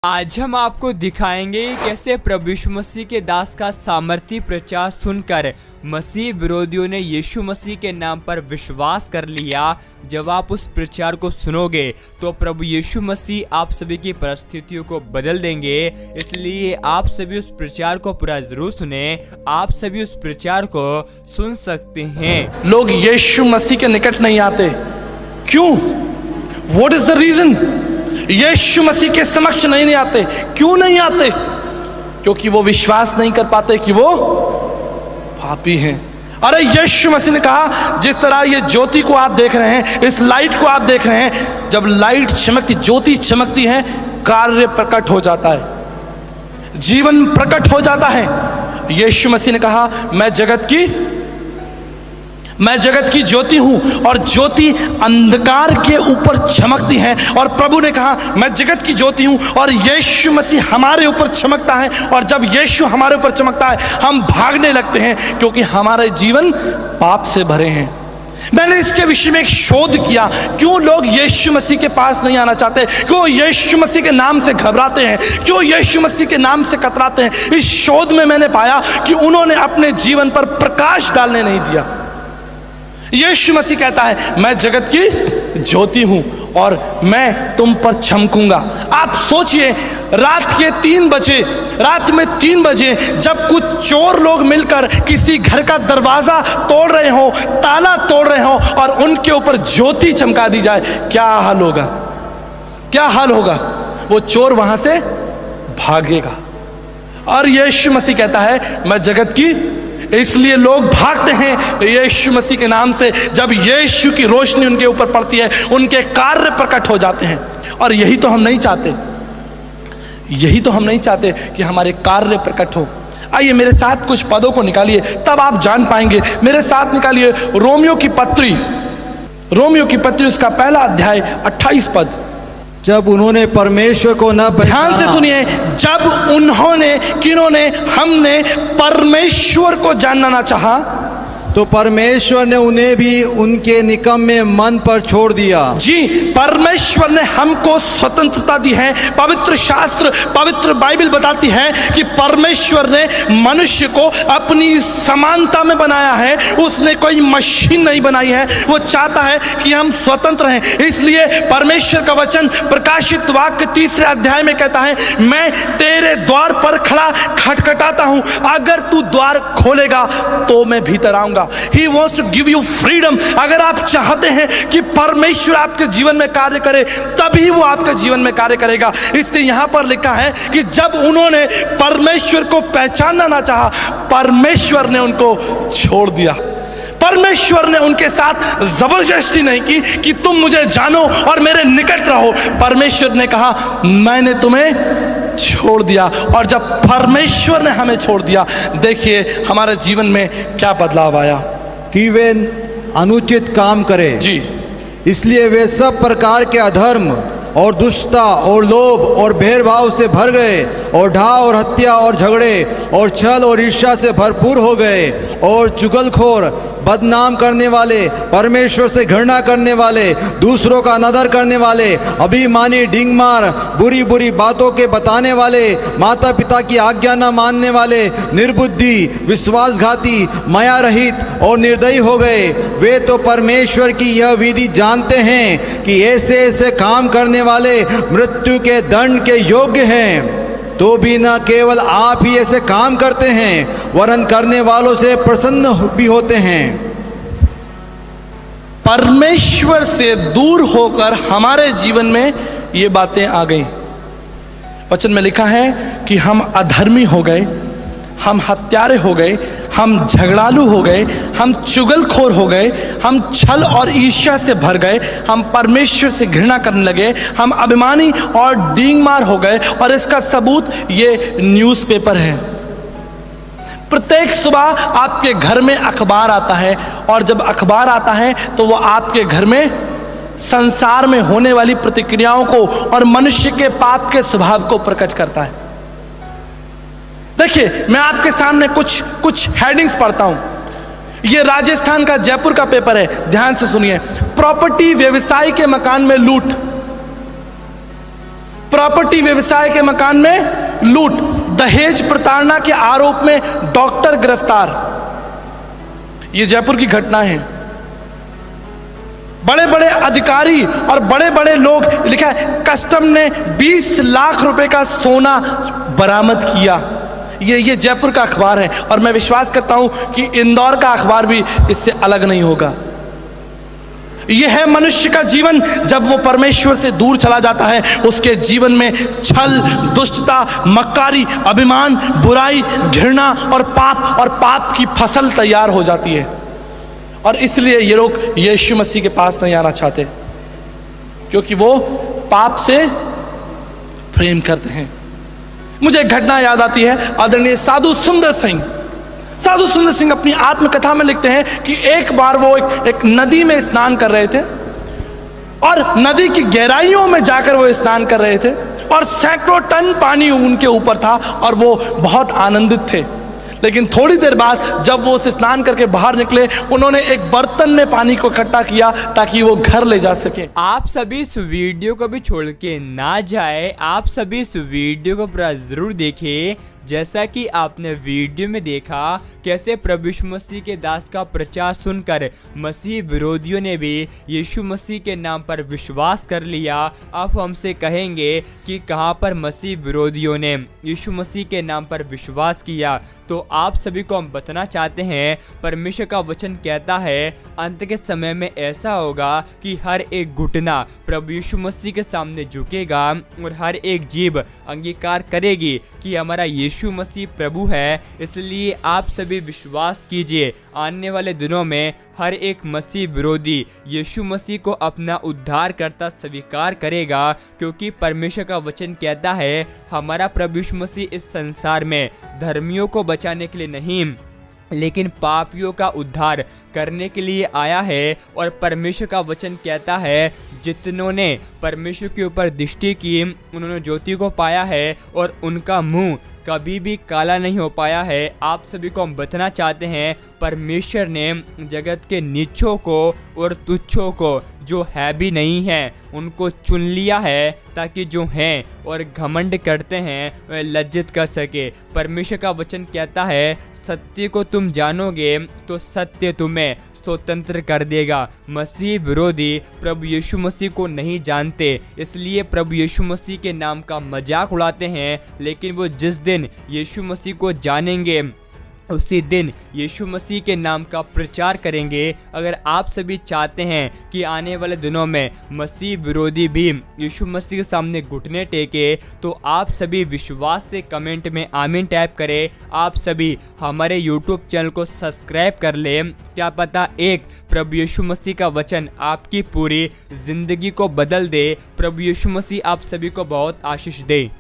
आज हम आपको दिखाएंगे कैसे प्रभु यीशु मसीह के दास का सामर्थी प्रचार सुनकर मसीह विरोधियों ने यीशु मसीह के नाम पर विश्वास कर लिया। जब आप उस प्रचार को सुनोगे तो प्रभु यीशु मसीह आप सभी की परिस्थितियों को बदल देंगे। इसलिए आप सभी उस प्रचार को पूरा जरूर सुने। आप सभी उस प्रचार को सुन सकते हैं। लोग यीशु मसीह के निकट नहीं आते, क्यों? What is the reason? Yeshu Masih के समक्ष नहीं आते। क्यों नहीं आते? क्योंकि वो विश्वास नहीं कर पाते कि वो पापी हैं। अरे यीशु मसीह ने कहा, जिस तरह ये ज्योति को आप देख रहे हैं, इस लाइट को आप देख रहे हैं, जब लाइट चमकती, ज्योति चमकती है, कार्य प्रकट हो जाता है, जीवन प्रकट हो जाता है। यीशु मसीह ने कहा, मैं जगत की ज्योति हूं और ज्योति अंधकार के ऊपर चमकती है। और प्रभु ने कहा, मैं जगत की ज्योति हूं और यीशु मसीह हमारे ऊपर चमकता है। और जब यीशु हमारे ऊपर चमकता है, हम भागने लगते हैं, क्योंकि हमारे जीवन पाप से भरे हैं। मैंने इसके विषय में एक शोध किया, क्यों लोग यीशु मसीह के पास नहीं आना चाहते, क्यों यीशु मसीह के नाम से घबराते हैं, क्यों यीशु मसीह के नाम से कतराते हैं। इस शोध में मैंने पाया कि उन्होंने अपने जीवन पर प्रकाश डालने नहीं दिया। यीशु मसीह कहता है, मैं जगत की ज्योति हूं और मैं तुम पर चमकूंगा। आप सोचिए, रात में 3 बजे जब कुछ चोर लोग मिलकर किसी घर का दरवाजा तोड़ रहे हो, ताला तोड़ रहे हो और उनके ऊपर ज्योति चमका दी जाए, क्या हाल होगा? क्या हाल होगा? वो चोर वहां से भागेगा। और यीशु मसीह कहता है, मैं जगत की, इसलिए लोग भागते हैं यीशु मसीह के नाम से। जब यीशु की रोशनी उनके ऊपर पड़ती है, उनके कार्य प्रकट हो जाते हैं। और यही तो हम नहीं चाहते कि हमारे कार्य प्रकट हो। आइए मेरे साथ कुछ पदों को निकालिए, तब आप जान पाएंगे। मेरे साथ निकालिए रोमियो की पत्री उसका पहला अध्याय 28 पद। जब उन्होंने परमेश्वर को न पहचाना, ध्यान से सुनिए, जब उन्होंने, किन्होंने, हमने परमेश्वर को जानना ना चाहा, तो परमेश्वर ने उन्हें भी उनके निकम्मे मन पर छोड़ दिया। जी, परमेश्वर ने हमको स्वतंत्रता दी है। पवित्र शास्त्र, पवित्र बाइबल बताती है कि परमेश्वर ने मनुष्य को अपनी समानता में बनाया है। उसने कोई मशीन नहीं बनाई है। वो चाहता है कि हम स्वतंत्र हैं। इसलिए परमेश्वर का वचन प्रकाशित वाक्य 3 अध्याय में कहता है, मैं तेरे द्वार पर खड़ा खटखटाता हूं, अगर तू द्वार खोलेगा तो मैं भीतर आऊंगा। He wants to give you freedom। अगर आप चाहते हैं कि परमेश्वर आपके जीवन में कार्य करे, तभी वो आपके जीवन में कार्य करेगा। इसलिए यहां पर लिखा है कि जब उन्होंने परमेश्वर को पहचानना ना चाहा, परमेश्वर ने उनको छोड़ दिया। परमेश्वर ने उनके साथ जबरदस्ती नहीं की कि तुम मुझे जानो और मेरे निकट रहो। परमेश्वर ने कहा, मैंने तुम्हें छोड़ दिया। और जब परमेश्वर ने हमें छोड़ दिया, देखिए हमारे जीवन में क्या बदलाव आया। कि वे अनुचित काम करें, जी, इसलिए वे सब प्रकार के अधर्म और दुष्टता और लोभ और भेदभाव से भर गए, और ढा और हत्या और झगड़े और छल और ईर्ष्या से भरपूर हो गए, और चुगलखोर, बदनाम करने वाले, परमेश्वर से घृणा करने वाले, दूसरों का अनादर करने वाले, अभिमानी, डींगमार, बुरी बुरी बातों के बताने वाले, माता पिता की आज्ञा न मानने वाले, निर्बुद्धि, विश्वासघाती, माया रहित और निर्दयी हो गए। वे तो परमेश्वर की यह विधि जानते हैं कि ऐसे ऐसे काम करने वाले मृत्यु के दंड के योग्य हैं। तो भी न केवल आप ही ऐसे काम करते हैं, वरन करने वालों से प्रसन्न भी होते हैं। परमेश्वर से दूर होकर हमारे जीवन में ये बातें आ गई। वचन में लिखा है कि हम अधर्मी हो गए, हम हत्यारे हो गए, हम झगड़ालू हो गए, हम चुगलखोर हो गए, हम छल और ईर्ष्या से भर गए, हम परमेश्वर से घृणा करने लगे, हम अभिमानी और डींगमार हो गए। और इसका सबूत ये न्यूज़पेपर है। प्रत्येक सुबह आपके घर में अखबार आता है, और जब अखबार आता है तो वो आपके घर में संसार में होने वाली प्रतिक्रियाओं को और मनुष्य के पाप के स्वभाव को प्रकट करता है। देखिए, मैं आपके सामने कुछ हेडिंग्स पढ़ता हूं। ये राजस्थान का, जयपुर का पेपर है, ध्यान से सुनिए। प्रॉपर्टी व्यवसाय के मकान में लूट, प्रॉपर्टी व्यवसाय के मकान में लूट, दहेज प्रताड़ना के आरोप में डॉक्टर गिरफ्तार। ये जयपुर की घटना है। बड़े बड़े अधिकारी और बड़े बड़े लोग, लिखा है कस्टम ने 20 लाख रुपए का सोना बरामद किया। ये जयपुर का अखबार है और मैं विश्वास करता हूं कि इंदौर का अखबार भी इससे अलग नहीं होगा। यह है मनुष्य का जीवन। जब वो परमेश्वर से दूर चला जाता है, उसके जीवन में छल, दुष्टता, मक्कारी, अभिमान, बुराई, घृणा और पाप की फसल तैयार हो जाती है। और इसलिए ये लोग यीशु मसीह के पास नहीं आना चाहते, क्योंकि वो पाप से प्रेम करते हैं। मुझे एक घटना याद आती है। आदरणीय साधु सुंदर सिंह अपनी आत्मकथा में लिखते हैं कि एक बार वो एक नदी में स्नान कर रहे थे और नदी की गहराइयों में जाकर वो स्नान कर रहे थे और सैकड़ों टन पानी उनके ऊपर था और वो बहुत आनंदित थे। लेकिन थोड़ी देर बाद जब वो उसे स्नान करके बाहर निकले, उन्होंने एक बर्तन में पानी को इकट्ठा किया ताकि वो घर ले जा सके। आप सभी इस वीडियो को भी छोड़ के ना जाए, आप सभी इस वीडियो को पूरा जरूर देखें। जैसा कि आपने वीडियो में देखा कैसे प्रभु यीशु मसीह के दास का प्रचार सुनकर मसीह विरोधियों ने भी यीशु मसीह के नाम पर विश्वास कर लिया। आप हमसे कहेंगे कि कहां पर मसीह विरोधियों ने यीशु मसीह के नाम पर विश्वास किया। तो आप सभी को हम बताना चाहते हैं, परमेश्वर का वचन कहता है अंत के समय में ऐसा होगा कि हर एक घुटना प्रभु यीशु मसीह के सामने झुकेगा और हर एक जीभ अंगीकार करेगी कि हमारा यीशु मसीह प्रभु है। इसलिए आप सभी विश्वास कीजिए, आने वाले दिनों में हर एक मसीह विरोधी यीशु मसीह को अपना उद्धारकर्ता स्वीकार करेगा, क्योंकि परमेश्वर का वचन कहता है हमारा प्रभु यीशु मसीह इस संसार में धर्मियों को बचाने के लिए नहीं लेकिन पापियों का उद्धार करने के लिए आया है। और परमेश्वर का वचन कहता है जितनों ने परमेश्वर के ऊपर दृष्टि की उन्होंने ज्योति को पाया है और उनका मुंह कभी भी काला नहीं हो पाया है। आप सभी को हम बताना चाहते हैं, परमेश्वर ने जगत के नीचों को और तुच्छों को, जो है भी नहीं है, उनको चुन लिया है ताकि जो हैं और घमंड करते हैं वह लज्जित कर सके। परमेश्वर का वचन कहता है सत्य को तुम जानोगे तो सत्य तुम्हें स्वतंत्र कर देगा। मसीह विरोधी प्रभु यीशु मसीह को नहीं जानते, इसलिए प्रभु यीशु मसीह के नाम का मजाक उड़ाते हैं। लेकिन वो जिस दिन यीशु मसीह को जानेंगे उसी दिन यीशु मसीह के नाम का प्रचार करेंगे। अगर आप सभी चाहते हैं कि आने वाले दिनों में मसीह विरोधी भी यीशु मसीह के सामने घुटने टेके, तो आप सभी विश्वास से कमेंट में आमीन टाइप करें। आप सभी हमारे YouTube चैनल को सब्सक्राइब कर लें। क्या पता एक प्रभु यीशु मसीह का वचन आपकी पूरी जिंदगी को बदल दे। प्रभु यीशु मसीह आप सभी को बहुत आशीष दे।